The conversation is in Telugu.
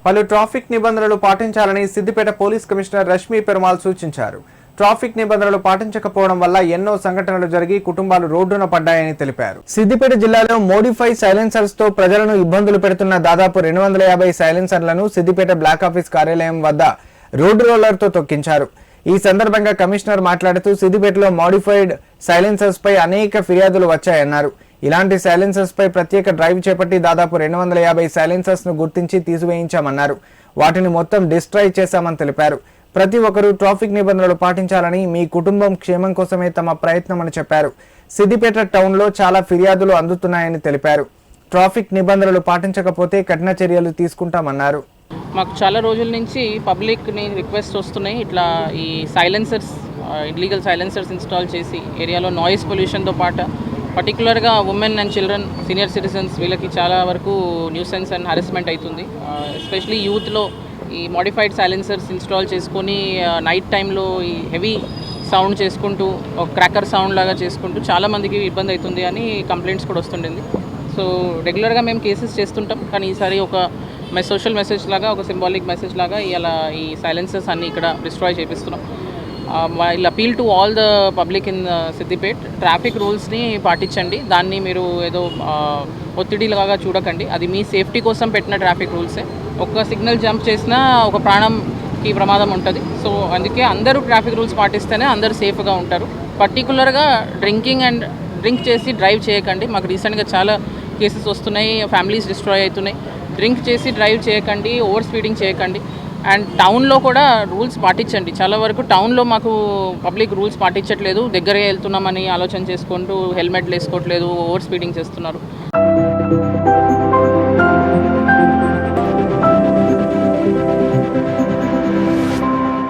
పలు ట్రాఫిక్ నిబంధనలు పాటించాలని సిద్దిపేట పోలీస్ కమిషనర్ రష్మి పెరుమాల్ సూచించారు. ట్రాఫిక్ నిబంధనలు పాటించకపోవడం వల్ల ఎన్నో సంఘటనలు జరిగి కుటుంబాలు రోడ్డున పడ్డాయని తెలిపారు. సిద్దిపేట జిల్లాలో మోడిఫై సైలెన్సర్స్ తో ప్రజలను ఇబ్బందులు పెడుతున్న దాదాపు 250 సైలెన్సర్లను సిద్దిపేట బ్లాక్ ఆఫీస్ కార్యాలయం వద్ద రోడ్డు రోలర్ తో తొక్కించారు. ఈ సందర్భంగా కమిషనర్ మాట్లాడుతూ సిద్దిపేటలో మోడిఫైడ్ సైలెన్సర్స్ పై అనేక ఫిర్యాదులు వచ్చాయన్నారు. ఇలాంటి సైలెన్సర్స్ పై ప్రత్యేక డ్రైవ్ చేపట్టి దాదాపు 250 సైలెన్సర్స్ ను గుర్తించి తీసివేయించామన్నారు. వాటిని మొత్తం డిస్ట్రాయ్ చేశామని తెలిపారు. ప్రతి ఒక్కరూ ట్రాఫిక్ నిబంధనలు పాటించాలని, మీ కుటుంబం క్షేమం కోసమే తమ ప్రయత్నమని చెప్పారు. సిద్దిపేట టౌన్ లో చాలా ఫిర్యాదులు అందుతున్నాయని తెలిపారు. ట్రాఫిక్ నిబంధనలు పాటించకపోతే కఠిన చర్యలు తీసుకుంటామన్నారు. మాకు చాలా రోజుల నుంచి పబ్లిక్ని రిక్వెస్ట్ వస్తున్నాయి, ఇట్లా ఈ సైలెన్సర్స్ ఇల్లీగల్ సైలెన్సర్స్ ఇన్స్టాల్ చేసి ఏరియాలో నాయిస్ పొల్యూషన్తో పాటు పర్టికులర్గా women and children, senior citizens వీళ్ళకి చాలా వరకు న్యూసెన్స్ అండ్ హరాస్మెంట్ అవుతుంది. ఎస్పెషలీ యూత్లో ఈ మోడిఫైడ్ సైలెన్సర్స్ ఇన్స్టాల్ చేసుకొని నైట్ టైంలో ఈ హెవీ సౌండ్ చేసుకుంటూ ఒక క్రాకర్ సౌండ్ లాగా చేసుకుంటూ చాలామందికి ఇబ్బంది అవుతుంది అని కంప్లైంట్స్ కూడా వస్తుండింది. సో రెగ్యులర్గా మేము కేసెస్ చేస్తుంటాం, కానీ ఈసారి ఒక సోషల్ మెసేజ్ లాగా, ఒక సింబాలిక్ మెసేజ్ లాగా ఇలా ఈ సైలెన్సర్స్ అన్నీ ఇక్కడ డిస్ట్రాయ్ చేపిస్తున్నాం. I'll appeal to all the public in Siddipet, traffic రూల్స్ని పాటించండి. దాన్ని మీరు ఏదో ఒత్తిడిలాగా చూడకండి. అది మీ సేఫ్టీ కోసం పెట్టిన ట్రాఫిక్ రూల్సే. ఒక్క సిగ్నల్ జంప్ చేసినా ఒక ప్రాణంకి ప్రమాదం ఉంటుంది. సో అందుకే అందరూ ట్రాఫిక్ రూల్స్ పాటిస్తేనే అందరూ సేఫ్గా ఉంటారు. పర్టికులర్గా డ్రింక్ చేసి డ్రైవ్ చేయకండి. మాకు రీసెంట్గా చాలా కేసెస్ వస్తున్నాయి, ఫ్యామిలీస్ డిస్ట్రాయ్ అవుతున్నాయి. డ్రింక్ చేసి డ్రైవ్ చేయకండి, ఓవర్ స్పీడింగ్ చేయకండి. అండ్ టౌన్లో కూడా రూల్స్ పాటించండి. చాలా వరకు టౌన్లో మాకు పబ్లిక్ రూల్స్ పాటించట్లేదు, దగ్గరే వెళ్తున్నామని ఆలోచన చేసుకుంటూ హెల్మెట్లు వేసుకోవట్లేదు, ఓవర్ స్పీడింగ్ చేస్తున్నారు.